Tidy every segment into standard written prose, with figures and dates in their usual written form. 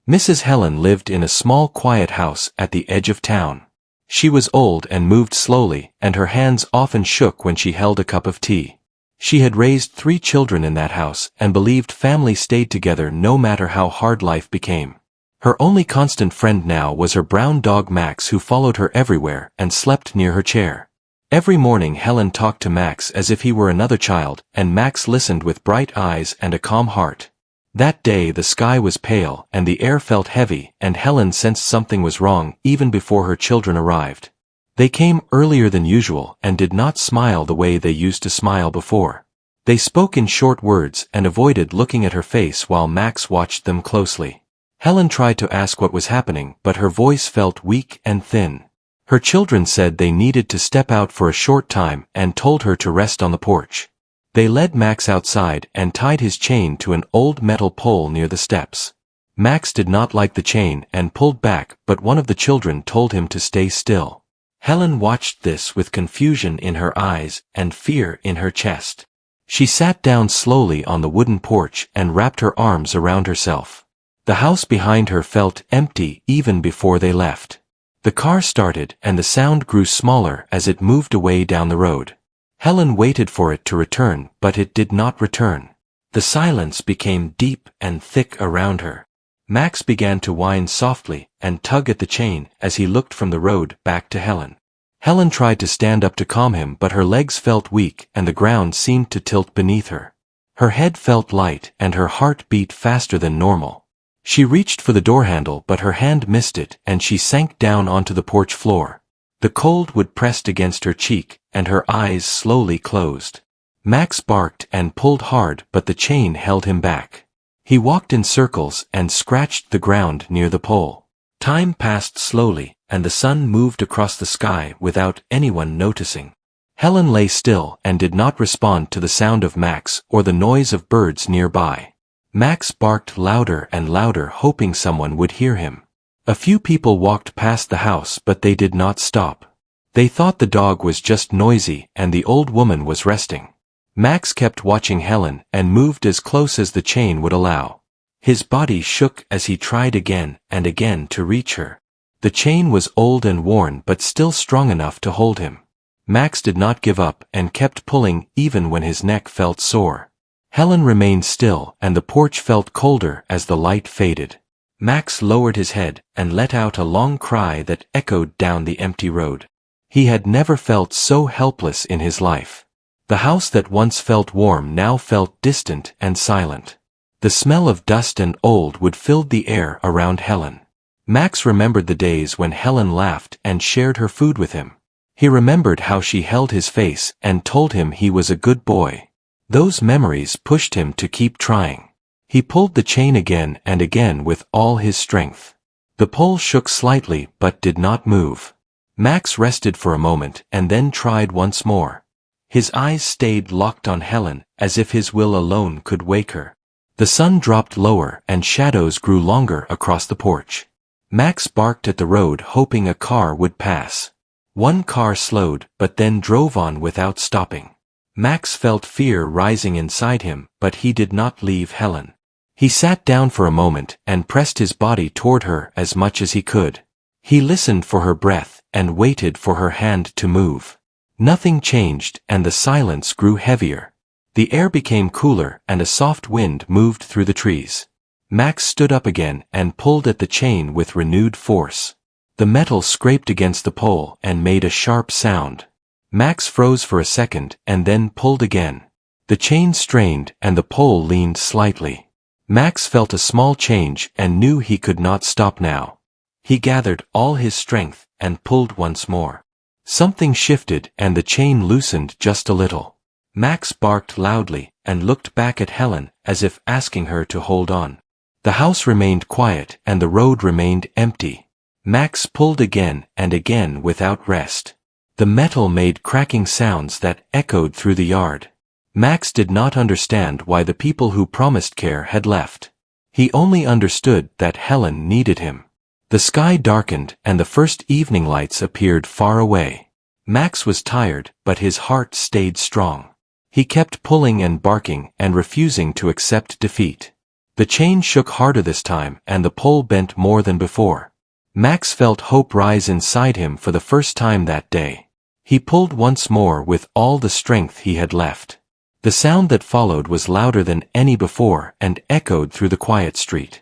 Mrs. Helen lived in a small quiet house at the edge of town. She was old and moved slowly, and her hands often shook when she held a cup of tea. She had raised 3 children in that house and believed family stayed together no matter how hard life became. Her only constant friend now was her brown dog Max, who followed her everywhere and slept near her chair. Every morning Helen talked to Max as if he were another child, and Max listened with bright eyes and a calm heart. That day the sky was pale and the air felt heavy, and Helen sensed something was wrong even before her children arrived. They came earlier than usual and did not smile the way they used to smile before. They spoke in short words and avoided looking at her face while Max watched them closely. Helen tried to ask what was happening, but her voice felt weak and thin. Her children said they needed to step out for a short time and told her to rest on the porch. They led Max outside and tied his chain to an old metal pole near the steps. Max did not like the chain and pulled back, but one of the children told him to stay still. Helen watched this with confusion in her eyes and fear in her chest. She sat down slowly on the wooden porch and wrapped her arms around herself. The house behind her felt empty even before they left. The car started and the sound grew smaller as it moved away down the road. Helen waited for it to return, but it did not return. The silence became deep and thick around her. Max began to whine softly and tug at the chain as he looked from the road back to Helen. Helen tried to stand up to calm him, but her legs felt weak and the ground seemed to tilt beneath her. Her head felt light and her heart beat faster than normal. She reached for the door handle, but her hand missed it and she sank down onto the porch floor. The cold wood pressed against her cheek and her eyes slowly closed. Max barked and pulled hard, but the chain held him back. He walked in circles and scratched the ground near the pole. Time passed slowly, and the sun moved across the sky without anyone noticing. Helen lay still and did not respond to the sound of Max or the noise of birds nearby. Max barked louder and louder, hoping someone would hear him. A few people walked past the house, but they did not stop. They thought the dog was just noisy and the old woman was resting. Max kept watching Helen and moved as close as the chain would allow. His body shook as he tried again and again to reach her. The chain was old and worn but still strong enough to hold him. Max did not give up and kept pulling even when his neck felt sore. Helen remained still and the porch felt colder as the light faded. Max lowered his head and let out a long cry that echoed down the empty road. He had never felt so helpless in his life. The house that once felt warm now felt distant and silent. The smell of dust and old wood filled the air around Helen. Max remembered the days when Helen laughed and shared her food with him. He remembered how she held his face and told him he was a good boy. Those memories pushed him to keep trying. He pulled the chain again and again with all his strength. The pole shook slightly but did not move. Max rested for a moment and then tried once more. His eyes stayed locked on Helen, as if his will alone could wake her. The sun dropped lower and shadows grew longer across the porch. Max barked at the road, hoping a car would pass. One car slowed, but then drove on without stopping. Max felt fear rising inside him, but he did not leave Helen. He sat down for a moment and pressed his body toward her as much as he could. He listened for her breath and waited for her hand to move. Nothing changed and the silence grew heavier. The air became cooler and a soft wind moved through the trees. Max stood up again and pulled at the chain with renewed force. The metal scraped against the pole and made a sharp sound. Max froze for a second and then pulled again. The chain strained and the pole leaned slightly. Max felt a small change and knew he could not stop now. He gathered all his strength and pulled once more. Something shifted and the chain loosened just a little. Max barked loudly and looked back at Helen as if asking her to hold on. The house remained quiet and the road remained empty. Max pulled again and again without rest. The metal made cracking sounds that echoed through the yard. Max did not understand why the people who promised care had left. He only understood that Helen needed him. The sky darkened and the first evening lights appeared far away. Max was tired, but his heart stayed strong. He kept pulling and barking and refusing to accept defeat. The chain shook harder this time and the pole bent more than before. Max felt hope rise inside him for the first time that day. He pulled once more with all the strength he had left. The sound that followed was louder than any before and echoed through the quiet street.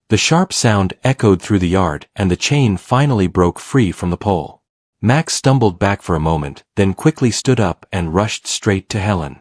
The sharp sound echoed through the yard and the chain finally broke free from the pole. Max stumbled back for a moment, then quickly stood up and rushed straight to Helen.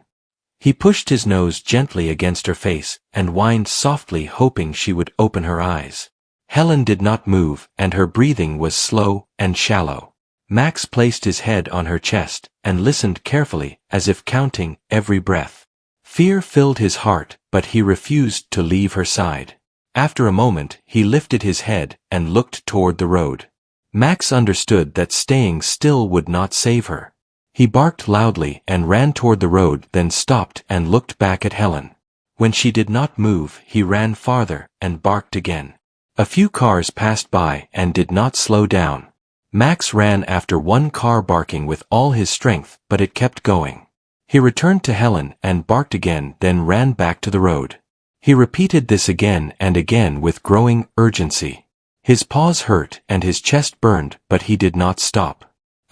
He pushed his nose gently against her face and whined softly, hoping she would open her eyes. Helen did not move, and her breathing was slow and shallow. Max placed his head on her chest and listened carefully, as if counting every breath. Fear filled his heart, but he refused to leave her side. After a moment, he lifted his head and looked toward the road. Max understood that staying still would not save her. He barked loudly and ran toward the road, then stopped and looked back at Helen. When she did not move, he ran farther and barked again. A few cars passed by and did not slow down. Max ran after one car, barking with all his strength, but it kept going. He returned to Helen and barked again, then ran back to the road. He repeated this again and again with growing urgency. His paws hurt and his chest burned, but he did not stop.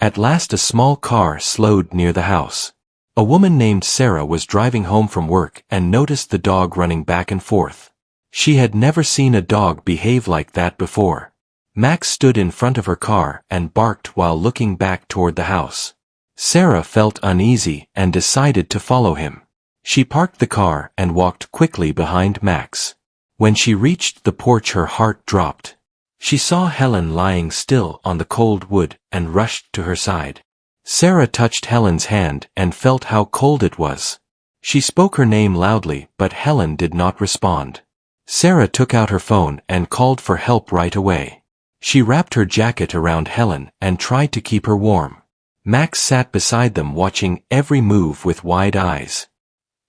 At last a small car slowed near the house. A woman named Sarah was driving home from work and noticed the dog running back and forth. She had never seen a dog behave like that before. Max stood in front of her car and barked while looking back toward the house. Sarah felt uneasy and decided to follow him. She parked the car and walked quickly behind Max. When she reached the porch, her heart dropped. She saw Helen lying still on the cold wood and rushed to her side. Sarah touched Helen's hand and felt how cold it was. She spoke her name loudly, but Helen did not respond. Sarah took out her phone and called for help right away. She wrapped her jacket around Helen and tried to keep her warm. Max sat beside them, watching every move with wide eyes.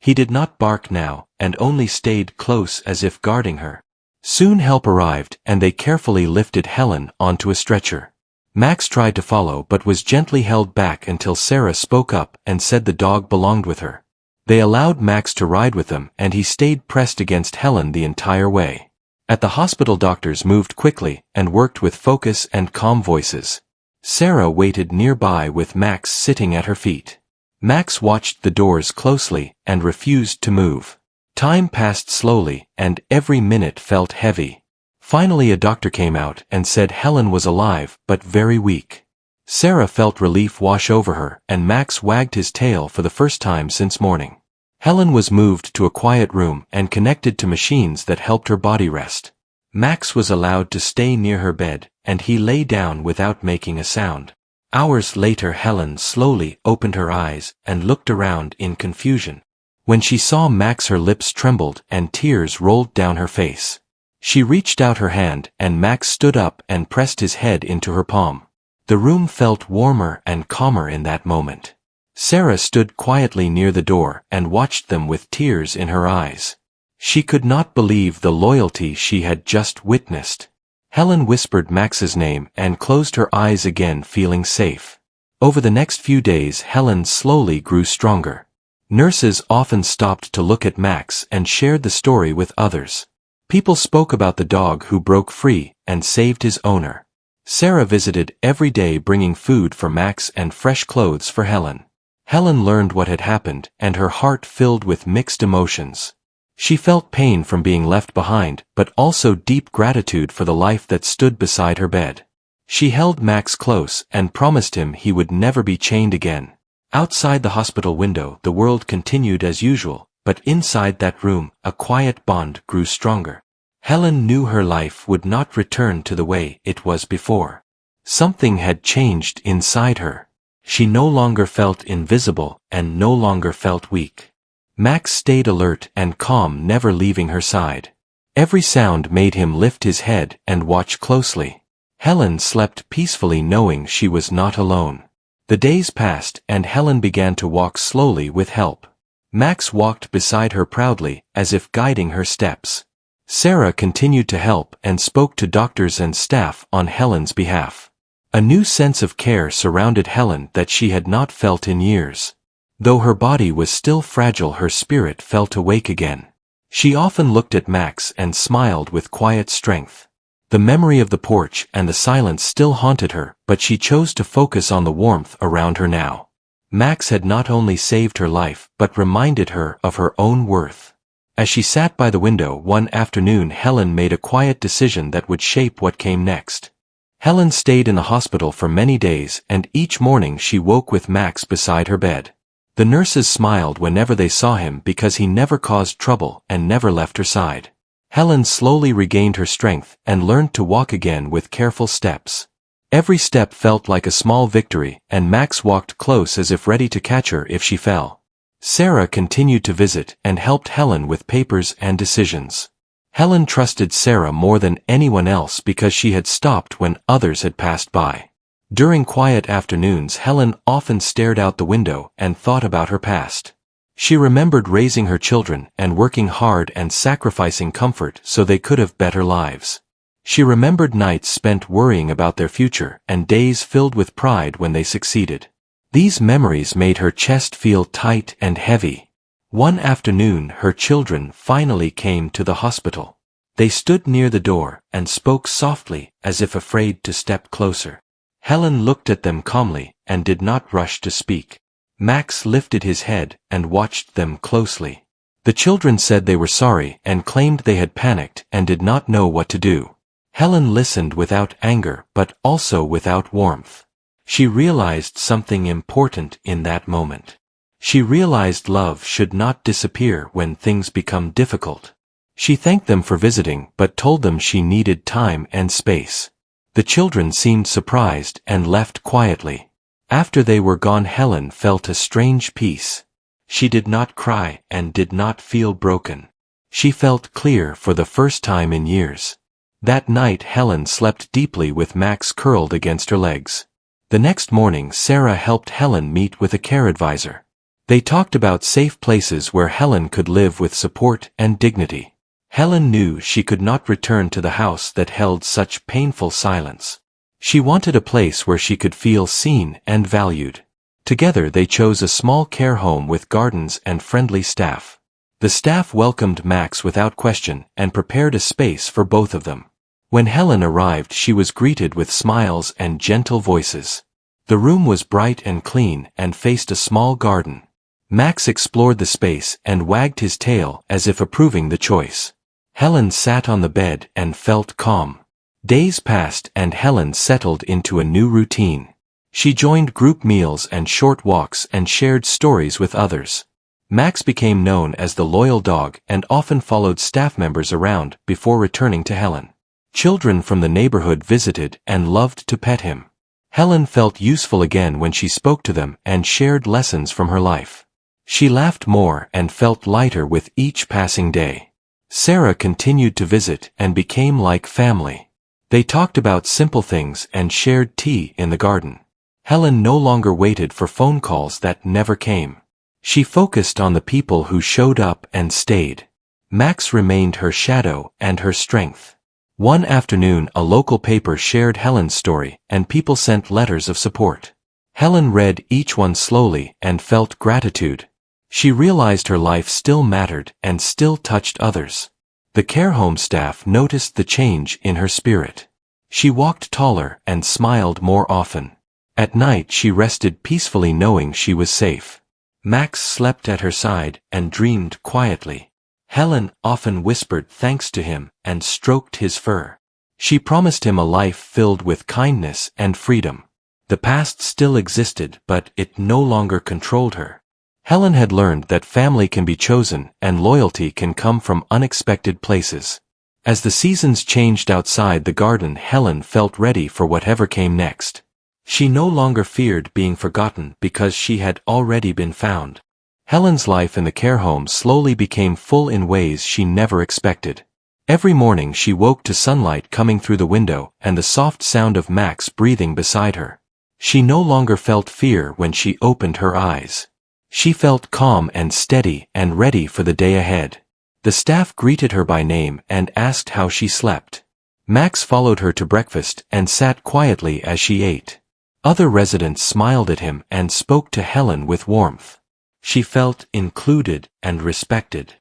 He did not bark now, and only stayed close as if guarding her. Soon help arrived, and they carefully lifted Helen onto a stretcher. Max tried to follow but was gently held back until Sarah spoke up and said the dog belonged with her. They allowed Max to ride with them, and he stayed pressed against Helen the entire way. At the hospital, doctors moved quickly and worked with focus and calm voices. Sarah waited nearby with Max sitting at her feet. Max watched the doors closely and refused to move. Time passed slowly, and every minute felt heavy. Finally a doctor came out and said Helen was alive but very weak. Sarah felt relief wash over her, and Max wagged his tail for the first time since morning. Helen was moved to a quiet room and connected to machines that helped her body rest. Max was allowed to stay near her bed, and he lay down without making a sound. Hours later, Helen slowly opened her eyes and looked around in confusion. When she saw Max, her lips trembled and tears rolled down her face. She reached out her hand, and Max stood up and pressed his head into her palm. The room felt warmer and calmer in that moment. Sarah stood quietly near the door and watched them with tears in her eyes. She could not believe the loyalty she had just witnessed. Helen whispered Max's name and closed her eyes again, feeling safe. Over the next few days, Helen slowly grew stronger. Nurses often stopped to look at Max and shared the story with others. People spoke about the dog who broke free and saved his owner. Sarah visited every day, bringing food for Max and fresh clothes for Helen. Helen learned what had happened, and her heart filled with mixed emotions. She felt pain from being left behind, but also deep gratitude for the life that stood beside her bed. She held Max close and promised him he would never be chained again. Outside the hospital window, the world continued as usual, but inside that room, a quiet bond grew stronger. Helen knew her life would not return to the way it was before. Something had changed inside her. She no longer felt invisible and no longer felt weak. Max stayed alert and calm, never leaving her side. Every sound made him lift his head and watch closely. Helen slept peacefully, knowing she was not alone. The days passed, and Helen began to walk slowly with help. Max walked beside her proudly, as if guiding her steps. Sarah continued to help and spoke to doctors and staff on Helen's behalf. A new sense of care surrounded Helen that she had not felt in years. Though her body was still fragile, her spirit felt awake again. She often looked at Max and smiled with quiet strength. The memory of the porch and the silence still haunted her, but she chose to focus on the warmth around her now. Max had not only saved her life, but reminded her of her own worth. As she sat by the window one afternoon, Helen made a quiet decision that would shape what came next. Helen stayed in the hospital for many days, and each morning she woke with Max beside her bed. The nurses smiled whenever they saw him because he never caused trouble and never left her side. Helen slowly regained her strength and learned to walk again with careful steps. Every step felt like a small victory, and Max walked close as if ready to catch her if she fell. Sarah continued to visit and helped Helen with papers and decisions. Helen trusted Sarah more than anyone else because she had stopped when others had passed by. During quiet afternoons, Helen often stared out the window and thought about her past. She remembered raising her children and working hard and sacrificing comfort so they could have better lives. She remembered nights spent worrying about their future and days filled with pride when they succeeded. These memories made her chest feel tight and heavy. One afternoon, her children finally came to the hospital. They stood near the door and spoke softly, as if afraid to step closer. Helen looked at them calmly and did not rush to speak. Max lifted his head and watched them closely. The children said they were sorry and claimed they had panicked and did not know what to do. Helen listened without anger but also without warmth. She realized something important in that moment. She realized love should not disappear when things become difficult. She thanked them for visiting but told them she needed time and space. The children seemed surprised and left quietly. After they were gone, Helen felt a strange peace. She did not cry and did not feel broken. She felt clear for the first time in years. That night Helen slept deeply with Max curled against her legs. The next morning Sarah helped Helen meet with a care advisor. They talked about safe places where Helen could live with support and dignity. Helen knew she could not return to the house that held such painful silence. She wanted a place where she could feel seen and valued. Together they chose a small care home with gardens and friendly staff. The staff welcomed Max without question and prepared a space for both of them. When Helen arrived, she was greeted with smiles and gentle voices. The room was bright and clean and faced a small garden. Max explored the space and wagged his tail as if approving the choice. Helen sat on the bed and felt calm. Days passed and Helen settled into a new routine. She joined group meals and short walks and shared stories with others. Max became known as the loyal dog and often followed staff members around before returning to Helen. Children from the neighborhood visited and loved to pet him. Helen felt useful again when she spoke to them and shared lessons from her life. She laughed more and felt lighter with each passing day. Sarah continued to visit and became like family. They talked about simple things and shared tea in the garden. Helen no longer waited for phone calls that never came. She focused on the people who showed up and stayed. Max remained her shadow and her strength. One afternoon, a local paper shared Helen's story, and people sent letters of support. Helen read each one slowly and felt gratitude. She realized her life still mattered and still touched others. The care home staff noticed the change in her spirit. She walked taller and smiled more often. At night she rested peacefully knowing she was safe. Max slept at her side and dreamed quietly. Helen often whispered thanks to him and stroked his fur. She promised him a life filled with kindness and freedom. The past still existed, but it no longer controlled her. Helen had learned that family can be chosen and loyalty can come from unexpected places. As the seasons changed outside the garden, Helen felt ready for whatever came next. She no longer feared being forgotten because she had already been found. Helen's life in the care home slowly became full in ways she never expected. Every morning she woke to sunlight coming through the window and the soft sound of Max breathing beside her. She no longer felt fear when she opened her eyes. She felt calm and steady and ready for the day ahead. The staff greeted her by name and asked how she slept. Max followed her to breakfast and sat quietly as she ate. Other residents smiled at him and spoke to Helen with warmth. She felt included and respected.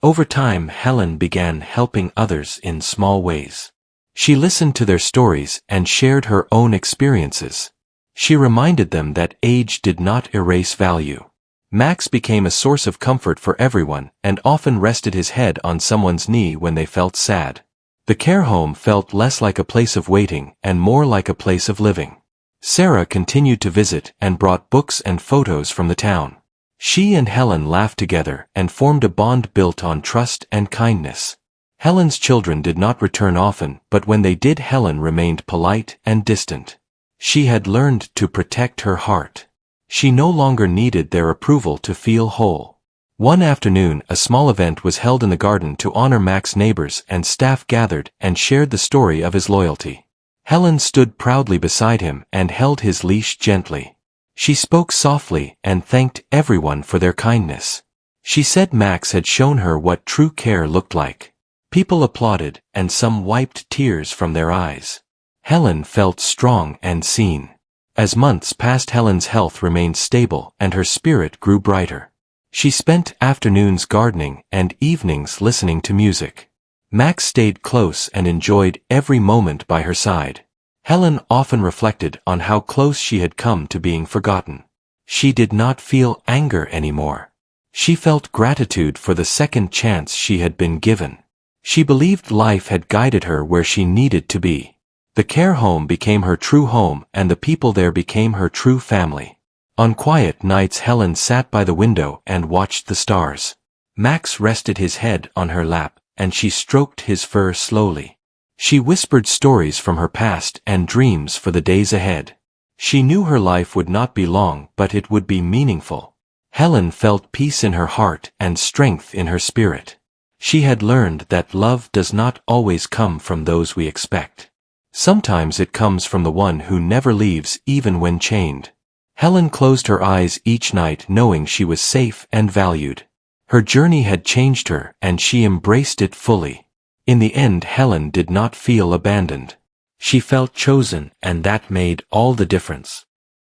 Over time, Helen began helping others in small ways. She listened to their stories and shared her own experiences. She reminded them that age did not erase value. Max became a source of comfort for everyone and often rested his head on someone's knee when they felt sad. The care home felt less like a place of waiting and more like a place of living. Sarah continued to visit and brought books and photos from the town. She and Helen laughed together and formed a bond built on trust and kindness. Helen's children did not return often, but when they did, Helen remained polite and distant. She had learned to protect her heart. She no longer needed their approval to feel whole. One afternoon, a small event was held in the garden to honor Mac's neighbors, and staff gathered and shared the story of his loyalty. Helen stood proudly beside him and held his leash gently. She spoke softly and thanked everyone for their kindness. She said Max had shown her what true care looked like. People applauded, and some wiped tears from their eyes. Helen felt strong and seen. As months passed, Helen's health remained stable and her spirit grew brighter. She spent afternoons gardening and evenings listening to music. Max stayed close and enjoyed every moment by her side. Helen often reflected on how close she had come to being forgotten. She did not feel anger anymore. She felt gratitude for the second chance she had been given. She believed life had guided her where she needed to be. The care home became her true home, and the people there became her true family. On quiet nights, Helen sat by the window and watched the stars. Max rested his head on her lap, and she stroked his fur slowly. She whispered stories from her past and dreams for the days ahead. She knew her life would not be long, but it would be meaningful. Helen felt peace in her heart and strength in her spirit. She had learned that love does not always come from those we expect. Sometimes it comes from the one who never leaves even when chained. Helen closed her eyes each night knowing she was safe and valued. Her journey had changed her, and she embraced it fully. In the end, Helen did not feel abandoned. She felt chosen, and that made all the difference.